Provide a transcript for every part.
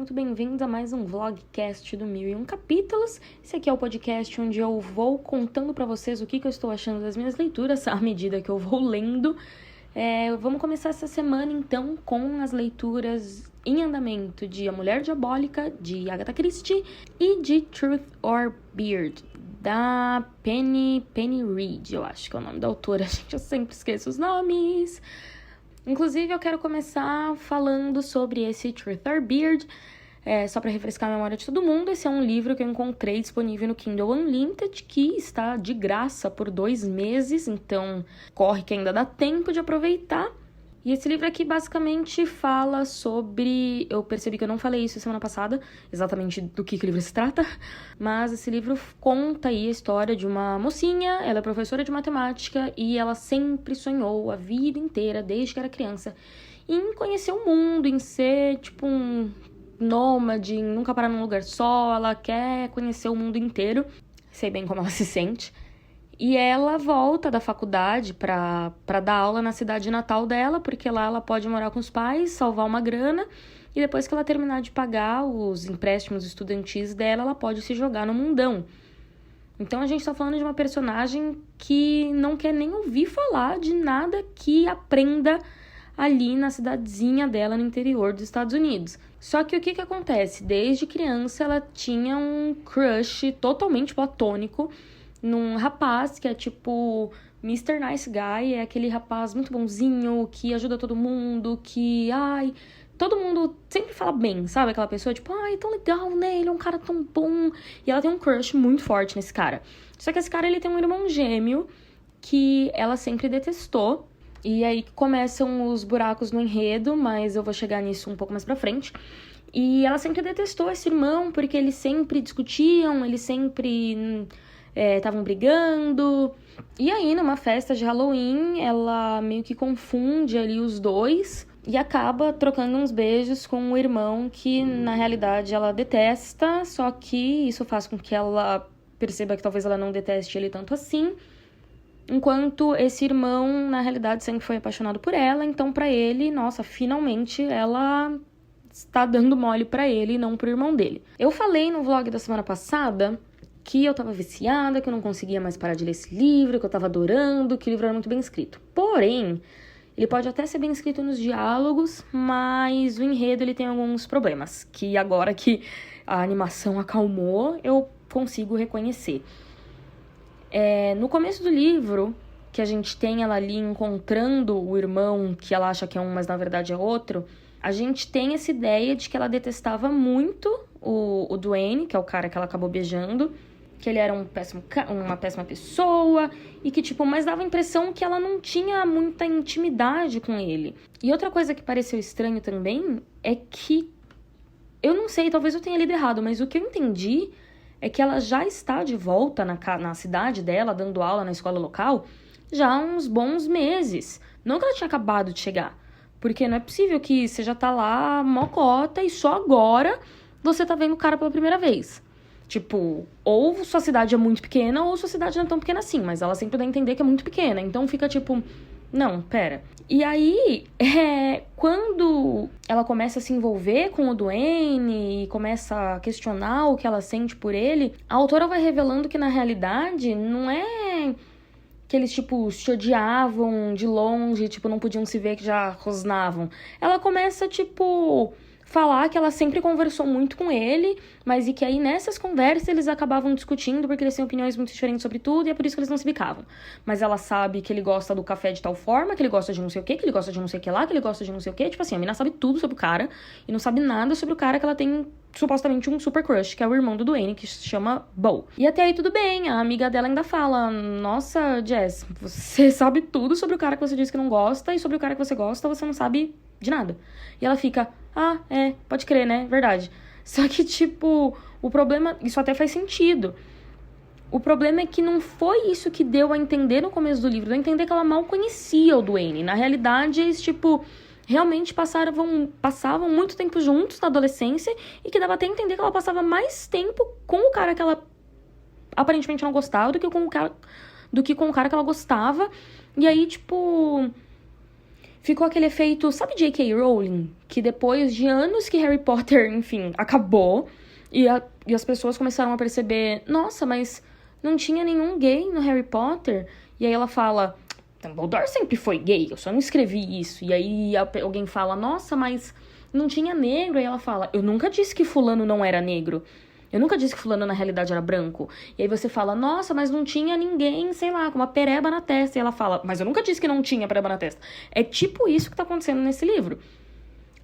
muito bem-vindos a mais um vlogcast do 1001 Capítulos. Esse aqui é o podcast onde eu vou contando pra vocês o que eu estou achando das minhas leituras à medida que eu vou lendo. Vamos começar essa semana, então, com as leituras em andamento de A Mulher Diabólica, de Agatha Christie, e de Truth or Beard, da Penny Reid, eu acho que é o nome da autora. Gente, eu sempre esqueço os nomes. Inclusive, eu quero começar falando sobre esse Truth or Beard, só para refrescar a memória de todo mundo. Esse é um livro que eu encontrei disponível no Kindle Unlimited, que está de graça por 2 meses, então corre que ainda dá tempo de aproveitar. E esse livro aqui basicamente fala sobre... Eu percebi que eu não falei isso semana passada, exatamente do que o livro se trata, mas esse livro conta aí a história de uma mocinha. Ela é professora de matemática e ela sempre sonhou a vida inteira, desde que era criança, em conhecer o mundo, em ser tipo um nômade, em nunca parar num lugar só. Ela quer conhecer o mundo inteiro, sei bem como ela se sente. E ela volta da faculdade pra dar aula na cidade natal dela, porque lá ela pode morar com os pais, salvar uma grana, e depois que ela terminar de pagar os empréstimos estudantis dela, ela pode se jogar no mundão. Então a gente tá falando de uma personagem que não quer nem ouvir falar de nada que aprenda ali na cidadezinha dela no interior dos Estados Unidos. Só que o que acontece? Desde criança ela tinha um crush totalmente platônico num rapaz que é tipo Mr. Nice Guy, é aquele rapaz muito bonzinho, que ajuda todo mundo, que, todo mundo sempre fala bem, sabe? Aquela pessoa, tipo, tão legal, né? Ele é um cara tão bom. E ela tem um crush muito forte nesse cara. Só que esse cara, ele tem um irmão gêmeo que ela sempre detestou. E aí começam os buracos no enredo, mas eu vou chegar nisso um pouco mais pra frente. E ela sempre detestou esse irmão, porque eles sempre discutiam, eles sempre estavam brigando. E aí, numa festa de Halloween, ela meio que confunde ali os dois e acaba trocando uns beijos com o irmão que, na realidade, ela detesta. Só que isso faz com que ela perceba que talvez ela não deteste ele tanto assim. Enquanto esse irmão, na realidade, sempre foi apaixonado por ela. Então, pra ele, nossa, finalmente ela está dando mole pra ele e não pro irmão dele. Eu falei no vlog da semana passada que eu tava viciada, que eu não conseguia mais parar de ler esse livro, que eu tava adorando, que o livro era muito bem escrito. Porém, ele pode até ser bem escrito nos diálogos, mas o enredo ele tem alguns problemas, que agora que a animação acalmou, eu consigo reconhecer. No começo do livro, que a gente tem ela ali encontrando o irmão, que ela acha que é um, mas na verdade é outro, a gente tem essa ideia de que ela detestava muito o Duane, que é o cara que ela acabou beijando, que ele era uma péssima pessoa, e que, mas dava a impressão que ela não tinha muita intimidade com ele. E outra coisa que pareceu estranho também é que, eu não sei, talvez eu tenha lido errado, mas o que eu entendi é que ela já está de volta na cidade dela, dando aula na escola local, já há uns bons meses. Não que ela tinha acabado de chegar, porque não é possível que você já tá lá mocota e só agora você tá vendo o cara pela primeira vez. Ou sua cidade é muito pequena, ou sua cidade não é tão pequena assim, mas ela sempre dá a entender que é muito pequena. Então fica não, pera. E aí, quando ela começa a se envolver com o Duane e começa a questionar o que ela sente por ele, a autora vai revelando que na realidade não é que eles, se odiavam de longe, não podiam se ver, que já rosnavam. Ela começa, falar que ela sempre conversou muito com ele, mas e que aí nessas conversas eles acabavam discutindo porque eles têm opiniões muito diferentes sobre tudo e é por isso que eles não se bicavam. Mas ela sabe que ele gosta do café de tal forma, que ele gosta de não sei o quê, que ele gosta de não sei o que lá, que ele gosta de não sei o quê. A mina sabe tudo sobre o cara e não sabe nada sobre o cara que ela tem supostamente um super crush, que é o irmão do Duane, que se chama Bo. E até aí tudo bem, a amiga dela ainda fala: nossa, Jess, você sabe tudo sobre o cara que você disse que não gosta, e sobre o cara que você gosta você não sabe de nada. E ela fica: pode crer, né? Verdade. Só que, o problema... Isso até faz sentido. O problema é que não foi isso que deu a entender no começo do livro. Deu a entender que ela mal conhecia o Duane. Na realidade, eles, realmente passavam muito tempo juntos na adolescência e que dava até a entender que ela passava mais tempo com o cara que ela aparentemente não gostava do que com o cara que ela gostava. E aí, ficou aquele efeito, sabe J.K. Rowling? Que depois de anos que Harry Potter, enfim, acabou, e as pessoas começaram a perceber, nossa, mas não tinha nenhum gay no Harry Potter. E aí ela fala, Dumbledore sempre foi gay, eu só não escrevi isso. E aí alguém fala, nossa, mas não tinha negro. E ela fala, eu nunca disse que fulano não era negro. Eu nunca disse que fulano na realidade era branco. E aí você fala, nossa, mas não tinha ninguém, sei lá, com uma pereba na testa. E ela fala, mas eu nunca disse que não tinha pereba na testa. É tipo isso que tá acontecendo nesse livro.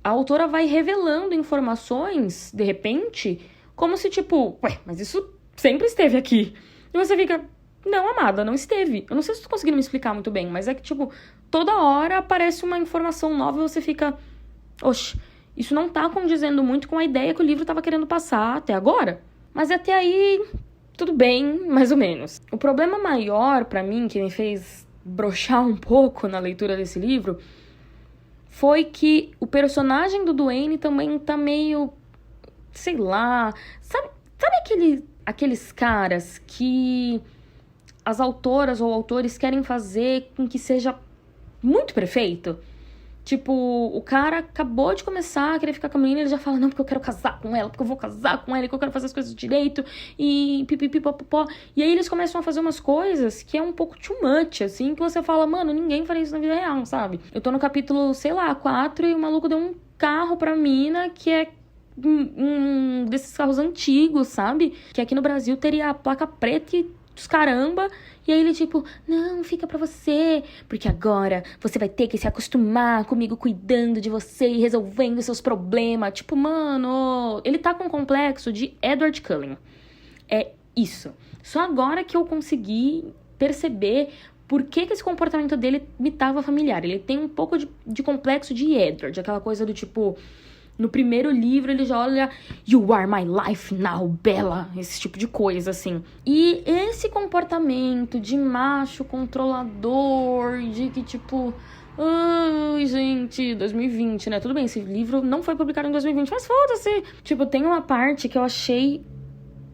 A autora vai revelando informações, de repente, como se tipo, ué, mas isso sempre esteve aqui. E você fica, não, amada, não esteve. Eu não sei se tu conseguindo me explicar muito bem, mas é que, tipo, toda hora aparece uma informação nova e você fica, oxe, isso não tá condizendo muito com a ideia que o livro tava querendo passar até agora. Mas até aí, tudo bem, mais ou menos. O problema maior pra mim, que me fez broxar um pouco na leitura desse livro, foi que o personagem do Duane também tá meio, sei lá, sabe aqueles caras que as autoras ou autores querem fazer com que seja muito perfeito? Tipo, o cara acabou de começar a querer ficar com a menina, ele já fala, não, porque eu quero casar com ela, porque eu vou casar com ela, porque eu quero fazer as coisas direito, e pipipipopopó. E aí eles começam a fazer umas coisas que é um pouco too much, assim, que você fala, mano, ninguém faria isso na vida real, sabe? Eu tô no capítulo, sei lá, 4, e o maluco deu um carro pra mina que é um desses carros antigos, sabe? Que aqui no Brasil teria a placa preta e dos caramba. E aí ele tipo, não, fica pra você, porque agora você vai ter que se acostumar comigo cuidando de você e resolvendo seus problemas. Tipo, mano, ele tá com um complexo de Edward Cullen. É isso. Só agora que eu consegui perceber por que esse comportamento dele me tava familiar. Ele tem um pouco de complexo de Edward, aquela coisa do tipo, no primeiro livro ele já olha, you are my life now, Bella, esse tipo de coisa, assim. E esse comportamento de macho controlador, de que tipo, ai, gente, 2020, né? Tudo bem, esse livro não foi publicado em 2020, mas foda-se. Tipo, tem uma parte que eu achei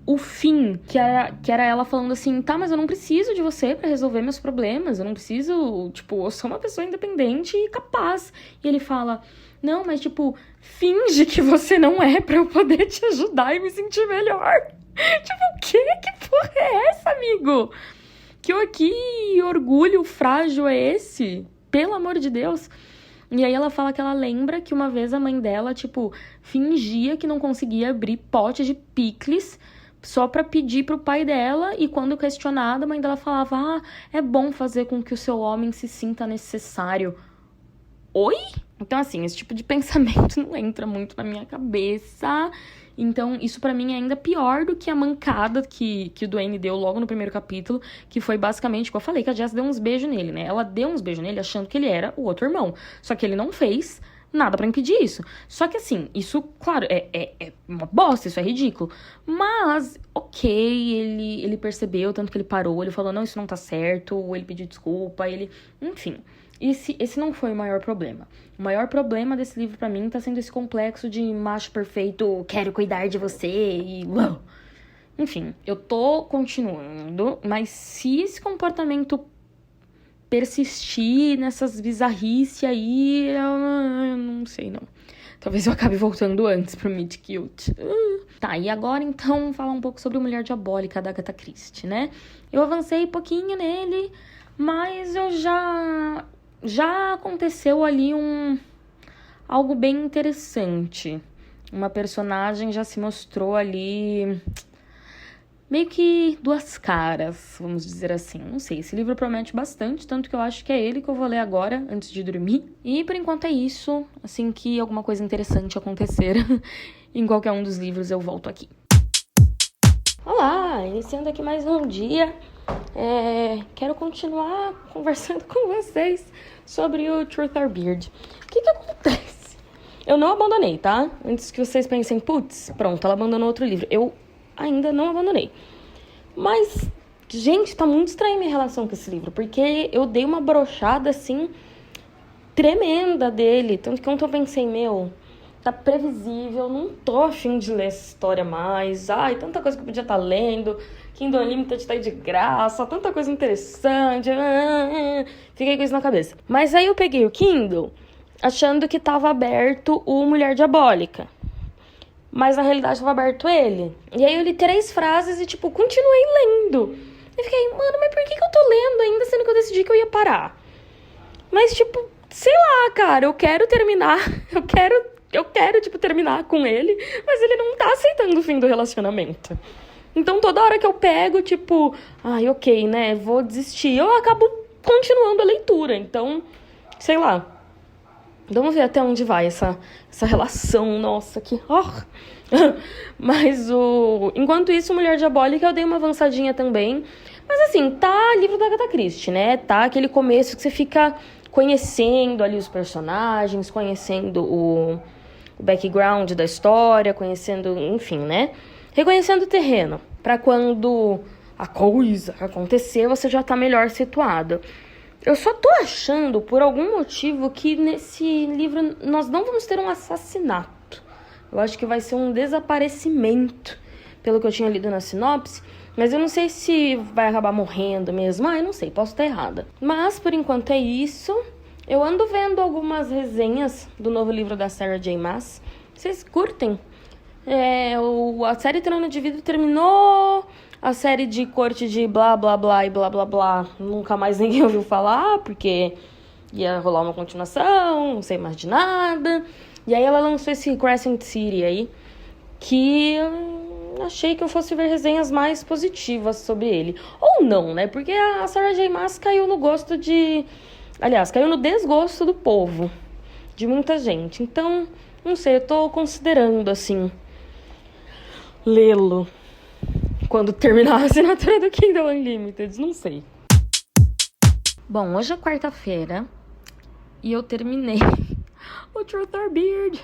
o fim, que era ela falando assim, tá, mas eu não preciso de você pra resolver meus problemas, eu não preciso, tipo, eu sou uma pessoa independente e capaz. E ele fala, não, mas tipo, finge que você não é pra eu poder te ajudar e me sentir melhor. Tipo, o quê? Que porra é essa, amigo? Que orgulho frágil é esse? Pelo amor de Deus. E aí ela fala que ela lembra que uma vez a mãe dela, tipo, fingia que não conseguia abrir pote de picles só pra pedir pro pai dela, e quando questionada, a mãe dela falava, ah, é bom fazer com que o seu homem se sinta necessário. Oi? Então, assim, esse tipo de pensamento não entra muito na minha cabeça. Então, isso pra mim é ainda pior do que a mancada que o Duane deu logo no primeiro capítulo, que foi basicamente, como eu falei, que a Jess deu uns beijos nele, né? Ela deu uns beijos nele achando que ele era o outro irmão. Só que ele não fez nada pra impedir isso. Só que, assim, isso, claro, é uma bosta, isso é ridículo. Mas, ok, ele percebeu, tanto que ele parou, ele falou, não, isso não tá certo, ou ele pediu desculpa, enfim. Esse não foi o maior problema. O maior problema desse livro pra mim tá sendo esse complexo de macho perfeito, quero cuidar de você e uau. Enfim, eu tô continuando, mas se esse comportamento persistir nessas bizarrices aí, eu não sei não. Talvez eu acabe voltando antes pro Meet Cute. Tá, e agora então falar um pouco sobre o Mulher Diabólica da Agatha Christie, né? Eu avancei pouquinho nele, mas eu já aconteceu ali algo bem interessante. Uma personagem já se mostrou ali meio que duas caras, vamos dizer assim. Não sei, esse livro promete bastante, tanto que eu acho que é ele que eu vou ler agora, antes de dormir. E por enquanto é isso, assim que alguma coisa interessante acontecer em qualquer um dos livros eu volto aqui. Olá, iniciando aqui mais um dia. Quero continuar conversando com vocês sobre o Truth or Beard. O que acontece? Eu não abandonei, tá? Antes que vocês pensem, putz, pronto, ela abandonou outro livro. Eu ainda não abandonei. Mas, gente, tá muito estranha minha relação com esse livro, porque eu dei uma brochada, assim, tremenda dele. Tanto que ontem eu pensei, tá previsível, não tô a fim de ler essa história mais. Ai, tanta coisa que eu podia estar lendo. Kindle Unlimited tá aí de graça, tanta coisa interessante. Fiquei com isso na cabeça. Mas aí eu peguei o Kindle achando que tava aberto o Mulher Diabólica. Mas na realidade tava aberto ele. E aí eu li 3 frases e, tipo, continuei lendo. Eu fiquei, mano, mas por que eu tô lendo ainda, sendo que eu decidi que eu ia parar? Mas, tipo, sei lá, cara, eu quero terminar. Eu quero, tipo, terminar com ele. Mas ele não tá aceitando o fim do relacionamento. Então, toda hora que eu pego, tipo, ai, ok, né, vou desistir. Eu acabo continuando a leitura. Então, sei lá. Vamos ver até onde vai essa relação nossa aqui. Mas enquanto isso, Mulher Diabólica, eu dei uma avançadinha também. Mas assim, tá livro da Agatha Christie, né? Tá aquele começo que você fica conhecendo ali os personagens, conhecendo o background da história, conhecendo, enfim, né? Reconhecendo o terreno. Pra quando a coisa acontecer, você já tá melhor situado. Eu só tô achando, por algum motivo, que nesse livro nós não vamos ter um assassinato. Eu acho que vai ser um desaparecimento, pelo que eu tinha lido na sinopse. Mas eu não sei se vai acabar morrendo mesmo. Eu não sei, posso estar errada. Mas, por enquanto, é isso. Eu ando vendo algumas resenhas do novo livro da Sarah J. Maas. Vocês curtem? A série Trono de Vidro terminou... A série de corte de blá, blá, blá e blá, blá, blá, nunca mais ninguém ouviu falar, porque ia rolar uma continuação, não sei mais de nada. E aí ela lançou esse Crescent City aí, que eu achei que eu fosse ver resenhas mais positivas sobre ele. Ou não, né? Porque a Sarah J. Maas caiu no gosto de... Aliás, caiu no desgosto do povo, de muita gente. Então, não sei, eu tô considerando, assim, lê-lo quando terminar a assinatura do Kindle Unlimited, não sei. Bom, hoje é quarta-feira e eu terminei o Truth or Beard.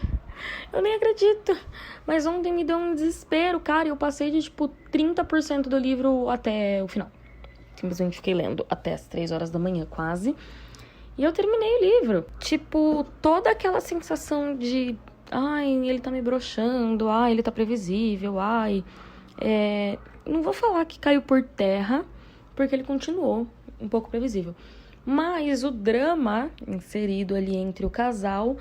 Eu nem acredito. Mas ontem me deu um desespero, cara. Eu passei de, tipo, 30% do livro até o final. Simplesmente fiquei lendo até as 3 horas da manhã, quase. E eu terminei o livro. Tipo, toda aquela sensação de... Ai, ele tá me broxando. Ai, ele tá previsível. Ai... Não vou falar que caiu por terra, porque ele continuou um pouco previsível. Mas o drama inserido ali entre o casal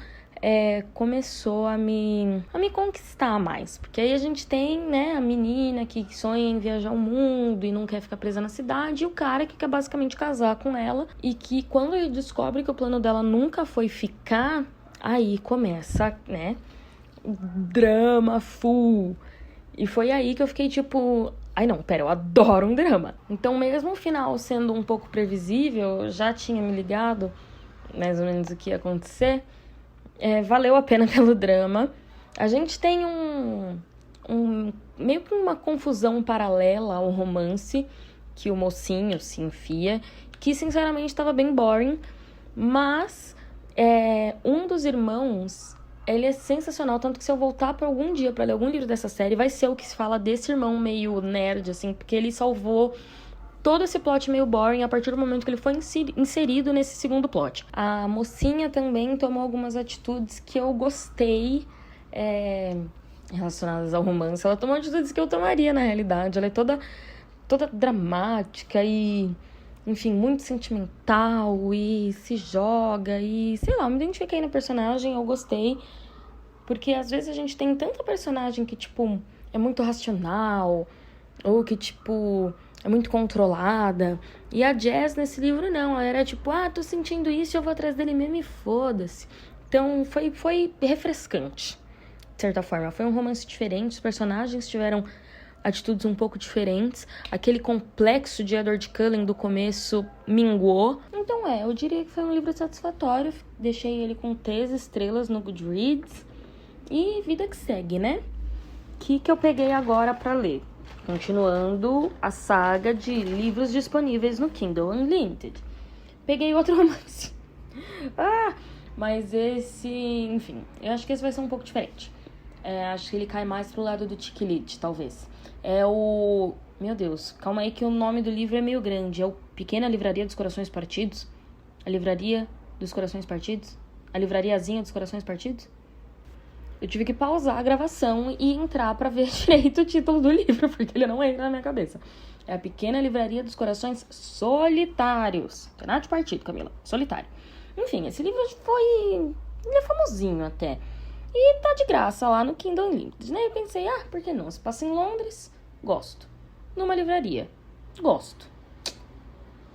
começou a me conquistar mais. Porque aí a gente tem, né, a menina que sonha em viajar o mundo e não quer ficar presa na cidade, e o cara que quer basicamente casar com ela. E que quando ele descobre que o plano dela nunca foi ficar, aí começa, né, o drama full. E foi aí que eu fiquei tipo... Ai não, pera, eu adoro um drama. Então mesmo o final sendo um pouco previsível, eu já tinha me ligado mais ou menos o que ia acontecer. Valeu a pena pelo drama. A gente tem meio que uma confusão paralela ao romance que o mocinho se enfia, que sinceramente estava bem boring. Mas um dos irmãos... Ele é sensacional, tanto que se eu voltar pra algum dia pra ler algum livro dessa série, vai ser o que se fala desse irmão meio nerd, assim, porque ele salvou todo esse plot meio boring a partir do momento que ele foi inserido nesse segundo plot. A mocinha também tomou algumas atitudes que eu gostei relacionadas ao romance. Ela tomou atitudes que eu tomaria, na realidade. Ela é toda dramática e... Enfim, muito sentimental e se joga e, sei lá, eu me identifiquei na personagem, eu gostei. Porque às vezes a gente tem tanta personagem que, tipo, é muito racional ou que, tipo, é muito controlada. E a Jazz nesse livro não, ela era tipo, tô sentindo isso e eu vou atrás dele mesmo e foda-se. Então foi refrescante, de certa forma. Foi um romance diferente, os personagens tiveram... atitudes um pouco diferentes. Aquele complexo de Edward Cullen do começo minguou. Então eu diria que foi um livro satisfatório. Deixei ele com 3 estrelas no Goodreads. E vida que segue, né? O que eu peguei agora pra ler? Continuando a saga de livros disponíveis no Kindle Unlimited. Peguei outro romance. Mas esse... Enfim, eu acho que esse vai ser um pouco diferente. Acho que ele cai mais pro lado do Chick-Lit, talvez. Meu Deus, calma aí que o nome do livro é meio grande. É o Pequena Livraria dos Corações Partidos? A Livraria dos Corações Partidos? A Livrariazinha dos Corações Partidos? Eu tive que pausar a gravação e entrar pra ver direito o título do livro, porque ele não entra na minha cabeça. É a Pequena Livraria dos Corações Solitários. Nada de partido, Camila. Solitário. Enfim, esse livro ele é famosinho até. E tá de graça lá no Kindle Unlimited, né? Eu pensei, por que não? Se passa em Londres, gosto. Numa livraria, gosto.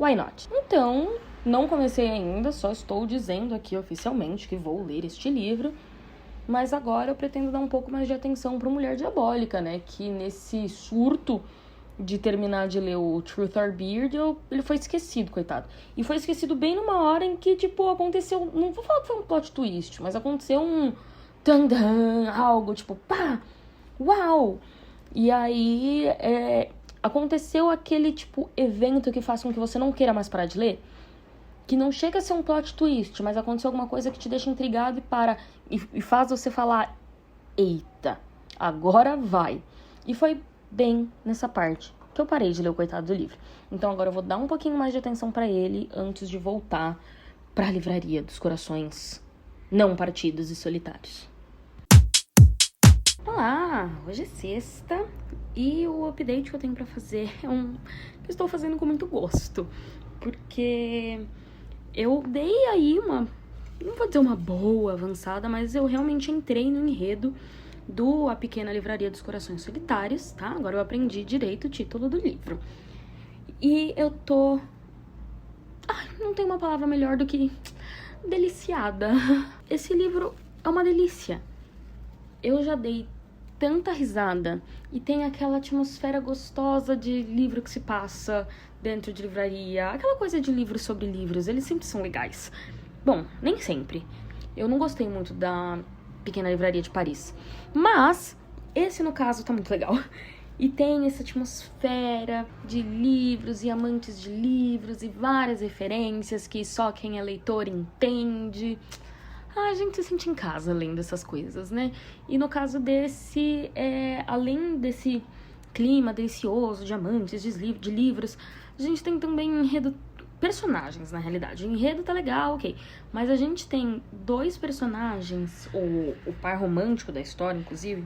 Why not? Então, não comecei ainda, só estou dizendo aqui oficialmente que vou ler este livro. Mas agora eu pretendo dar um pouco mais de atenção para Mulher Diabólica, né? Que nesse surto de terminar de ler o Truth or Beard, ele foi esquecido, coitado. E foi esquecido bem numa hora em que, tipo, aconteceu... Não vou falar que foi um plot twist, mas aconteceu um... algo, tipo, pá! Uau! E aí, aconteceu aquele, tipo, evento que faz com que você não queira mais parar de ler. Que não chega a ser um plot twist, mas aconteceu alguma coisa que te deixa intrigado e faz você falar, eita, agora vai. E foi bem nessa parte que eu parei de ler o coitado do livro. Então agora eu vou dar um pouquinho mais de atenção pra ele antes de voltar pra Livraria dos Corações Não Partidos e Solitários. Olá, hoje é sexta e o update que eu tenho pra fazer é que eu estou fazendo com muito gosto, porque eu dei aí não vou dizer uma boa avançada, mas eu realmente entrei no enredo do A Pequena Livraria dos Corações Solitários, tá? Agora eu aprendi direito o título do livro. E eu tô... não tem uma palavra melhor do que deliciada. Esse livro é uma delícia. Eu já dei tanta risada e tem aquela atmosfera gostosa de livro que se passa dentro de livraria. Aquela coisa de livros sobre livros, eles sempre são legais. Bom, nem sempre. Eu não gostei muito da Pequena Livraria de Paris. Mas esse, no caso, tá muito legal. E tem essa atmosfera de livros e amantes de livros e várias referências que só quem é leitor entende. A gente se sente em casa lendo essas coisas, né? E no caso desse, além desse clima delicioso de amantes de livros, a gente tem também personagens, na realidade. O enredo tá legal, ok. Mas a gente tem dois personagens, o par romântico da história, inclusive,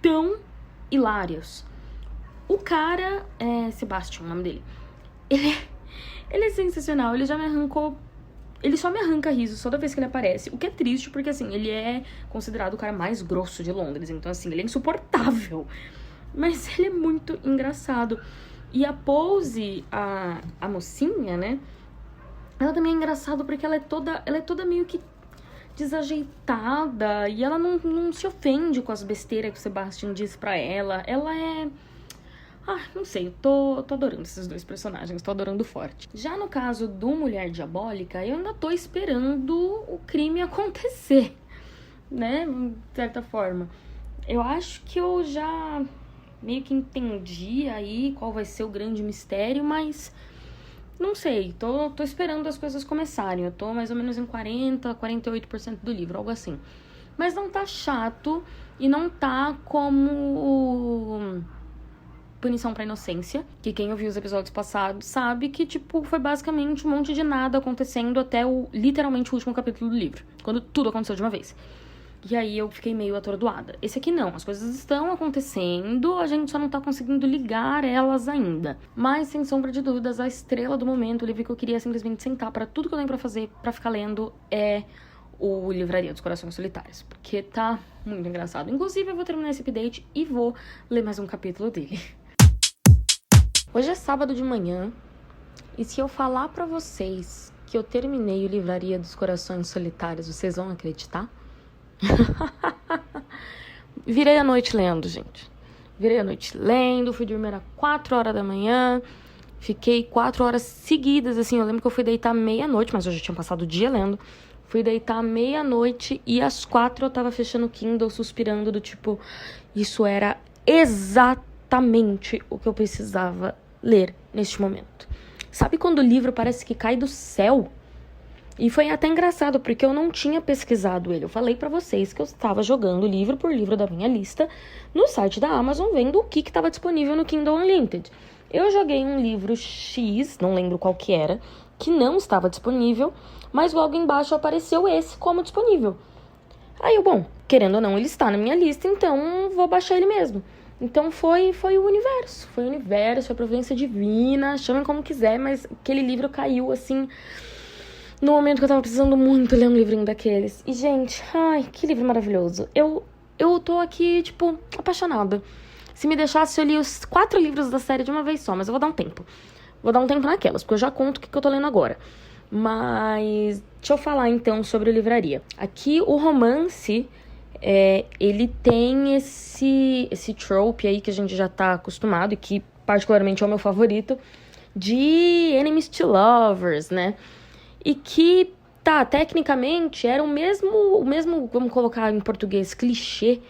tão hilários. O cara Sebastian, o nome dele. Ele é sensacional. Ele só me arranca riso toda vez que ele aparece. O que é triste, porque, assim, ele é considerado o cara mais grosso de Londres. Então, assim, ele é insuportável. Mas ele é muito engraçado. E a Pose, a mocinha, né? Ela também é engraçada porque ela é toda meio que desajeitada. E ela não se ofende com as besteiras que o Sebastian diz pra ela. Ela é... não sei, eu tô adorando esses dois personagens, tô adorando forte. Já no caso do Mulher Diabólica, eu ainda tô esperando o crime acontecer, né? De certa forma. Eu acho que eu já meio que entendi aí qual vai ser o grande mistério, mas não sei, tô esperando as coisas começarem. Eu tô mais ou menos em 48% do livro, algo assim. Mas não tá chato e não tá como Punição pra Inocência, que quem ouviu os episódios passados sabe que, tipo, foi basicamente um monte de nada acontecendo até literalmente o último capítulo do livro, quando tudo aconteceu de uma vez. E aí eu fiquei meio atordoada. Esse aqui não, as coisas estão acontecendo, a gente só não tá conseguindo ligar elas ainda. Mas, sem sombra de dúvidas, a estrela do momento, o livro que eu queria simplesmente sentar pra tudo que eu tenho pra fazer, pra ficar lendo, é o Livraria dos Corações Solitários, porque tá muito engraçado. Inclusive, eu vou terminar esse update e vou ler mais um capítulo dele. Hoje é sábado de manhã, e se eu falar pra vocês que eu terminei o Livraria dos Corações Solitários, vocês vão acreditar? Virei a noite lendo, gente. Virei a noite lendo, fui dormir às 4 horas da manhã, fiquei 4 horas seguidas, assim, eu lembro que eu fui deitar meia-noite, mas eu já tinha passado o dia lendo. Fui deitar meia-noite e às 4 eu tava fechando o Kindle, suspirando do tipo, isso era exatamente o que eu precisava ler neste momento. Sabe quando o livro parece que cai do céu? E foi até engraçado, porque eu não tinha pesquisado ele. Eu falei pra vocês que eu estava jogando livro por livro da minha lista no site da Amazon, vendo o que estava disponível no Kindle Unlimited. Eu joguei um livro X, não lembro qual que era, que não estava disponível, mas logo embaixo apareceu esse como disponível. Aí eu, bom, querendo ou não, ele está na minha lista, então vou baixar ele mesmo. Então foi o universo, foi a providência divina, chamem como quiser, mas aquele livro caiu, assim, no momento que eu tava precisando muito ler um livrinho daqueles. E, gente, ai, que livro maravilhoso. Eu tô aqui, tipo, apaixonada. Se me deixasse, eu li os 4 livros da série de uma vez só, mas eu vou dar um tempo. Vou dar um tempo naquelas, porque eu já conto o que eu tô lendo agora. Mas deixa eu falar, então, sobre o Livraria. Aqui, o romance... ele tem esse trope aí que a gente já tá acostumado e que particularmente é o meu favorito, de enemies to lovers, né? E que, tecnicamente era o mesmo, vamos colocar em português, clichê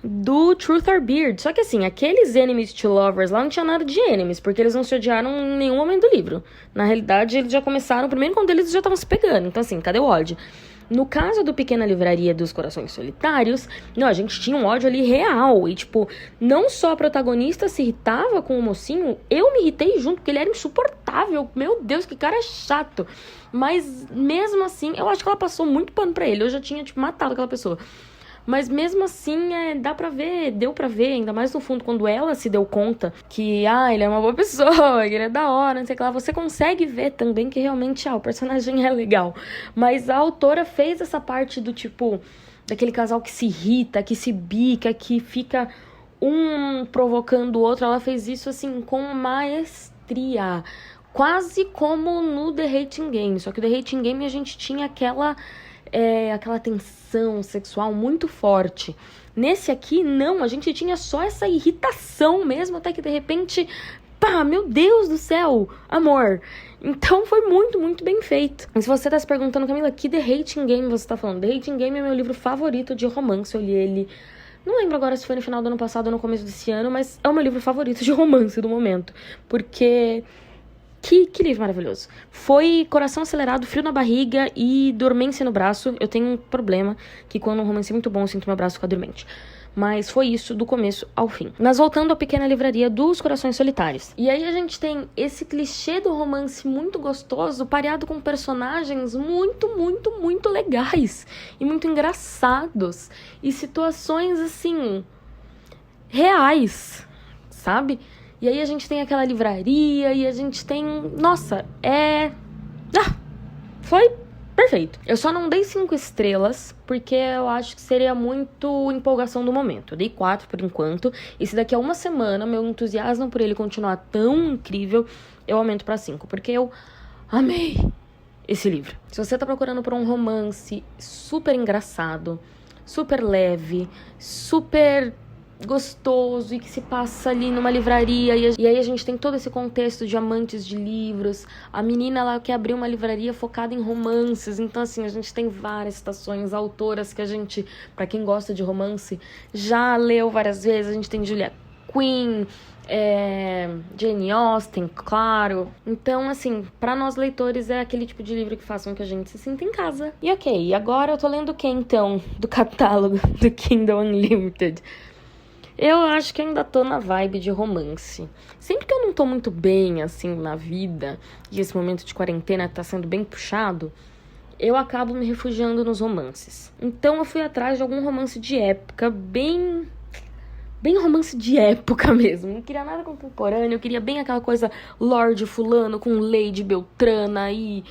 do Truth or Beard. Só que assim, aqueles enemies to lovers lá não tinha nada de enemies, porque eles não se odiaram em nenhum momento do livro. Na realidade, eles já começaram, primeiro quando eles já estavam se pegando. Então assim, cadê o ódio? No caso do Pequena Livraria dos Corações Solitários, não, a gente tinha um ódio ali real. E, tipo, não só a protagonista se irritava com o mocinho, eu me irritei junto, porque ele era insuportável. Meu Deus, que cara chato. Mas, mesmo assim, eu acho que ela passou muito pano pra ele. Eu já tinha, tipo, matado aquela pessoa. Mas mesmo assim, deu pra ver, ainda mais no fundo, quando ela se deu conta que, ele é uma boa pessoa, que ele é da hora, não sei o que lá, você consegue ver também que realmente, o personagem é legal. Mas a autora fez essa parte do tipo, daquele casal que se irrita, que se bica, que fica um provocando o outro, ela fez isso assim, com maestria. Quase como no The Hating Game, só que no The Hating Game a gente tinha aquela tensão sexual muito forte. Nesse aqui, não, a gente tinha só essa irritação mesmo, até que de repente, meu Deus do céu, amor. Então foi muito, muito bem feito. E se você tá se perguntando, Camila, que The Hating Game você tá falando? The Hating Game é meu livro favorito de romance, eu li ele... Não lembro agora se foi no final do ano passado ou no começo desse ano, mas é o meu livro favorito de romance do momento. Porque... Que livro maravilhoso. Foi coração acelerado, frio na barriga e dormência no braço. Eu tenho um problema, que quando um romance é muito bom, eu sinto meu braço ficar dormente. Mas foi isso do começo ao fim. Mas voltando à Pequena Livraria dos Corações Solitários. E aí a gente tem esse clichê do romance muito gostoso, pareado com personagens muito, muito, muito legais. E muito engraçados. E situações, assim, reais, sabe? E aí a gente tem aquela livraria e a gente tem... Nossa, foi perfeito. Eu só não dei 5 estrelas, porque eu acho que seria muito empolgação do momento. Eu dei 4 por enquanto. E se daqui a uma semana meu entusiasmo por ele continuar tão incrível, eu aumento pra 5. Porque eu amei esse livro. Se você tá procurando por um romance super engraçado, super leve, super... gostoso e que se passa ali numa livraria e aí a gente tem todo esse contexto de amantes de livros, a menina ela quer abrir uma livraria focada em romances, então assim, a gente tem várias citações, autoras que a gente, pra quem gosta de romance, já leu várias vezes, a gente tem Julia Quinn, Jane Austen, claro. Então, assim, pra nós leitores é aquele tipo de livro que façam que a gente se sinta em casa. E ok, agora eu tô lendo o que então? Do catálogo do Kindle Unlimited. Eu acho que ainda tô na vibe de romance. Sempre que eu não tô muito bem, assim, na vida, e esse momento de quarentena tá sendo bem puxado, eu acabo me refugiando nos romances. Então eu fui atrás de algum romance de época, bem romance de época mesmo. Não queria nada contemporâneo, eu queria bem aquela coisa Lorde Fulano com Lady Beltrana e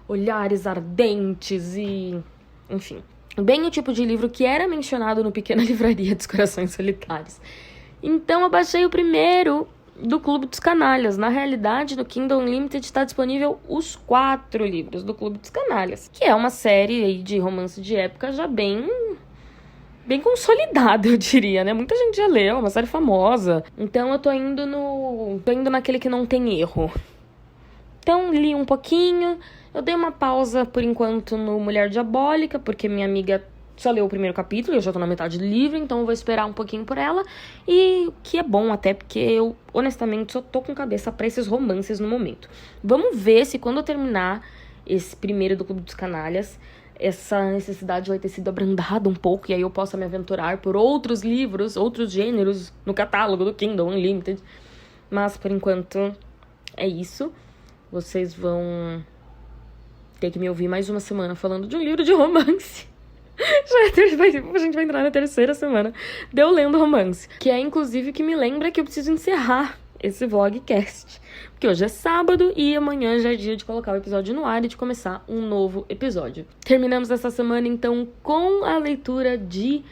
olhares ardentes e... enfim... bem o tipo de livro que era mencionado no Pequena Livraria dos Corações Solitários. Então eu baixei o primeiro do Clube dos Canalhas. Na realidade, no Kindle Unlimited está disponível os 4 livros do Clube dos Canalhas, que é uma série aí de romance de época já bem consolidada, eu diria, né? Muita gente já leu, é uma série famosa. Então eu tô indo naquele que não tem erro. Então li um pouquinho. Eu dei uma pausa, por enquanto, no Mulher Diabólica, porque minha amiga só leu o primeiro capítulo, eu já tô na metade do livro, então eu vou esperar um pouquinho por ela. E o que é bom até, porque eu, honestamente, só tô com cabeça pra esses romances no momento. Vamos ver se quando eu terminar esse primeiro do Clube dos Canalhas, essa necessidade vai ter sido abrandada um pouco, e aí eu possa me aventurar por outros livros, outros gêneros, no catálogo do Kindle Unlimited. Mas, por enquanto, é isso. Vocês vão... ter que me ouvir mais uma semana falando de um livro de romance. A gente vai entrar na terceira semana de eu lendo romance. Que é, inclusive, que me lembra que eu preciso encerrar esse vlogcast. Porque hoje é sábado e amanhã já é dia de colocar o episódio no ar e de começar um novo episódio. Terminamos essa semana, então, com a leitura de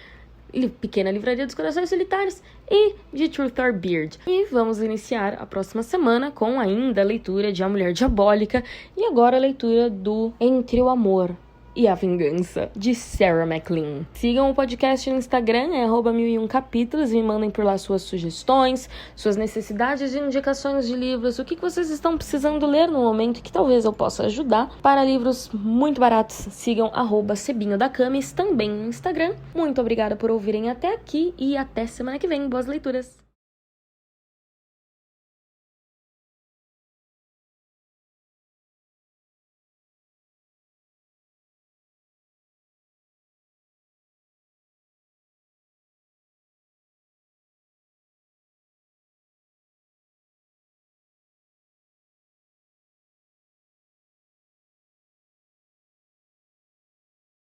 Pequena Livraria dos Corações Solitários e de Truth or Beard. E vamos iniciar a próxima semana com ainda a leitura de A Mulher Diabólica e agora a leitura do Entre o Amor e a Vingança, de Sarah MacLean. Sigam o podcast no Instagram, é @1001capítulos, e me mandem por lá suas sugestões, suas necessidades de indicações de livros, o que vocês estão precisando ler no momento que talvez eu possa ajudar. Para livros muito baratos, sigam @cebinhodacamis, também no Instagram. Muito obrigada por ouvirem até aqui e até semana que vem. Boas leituras!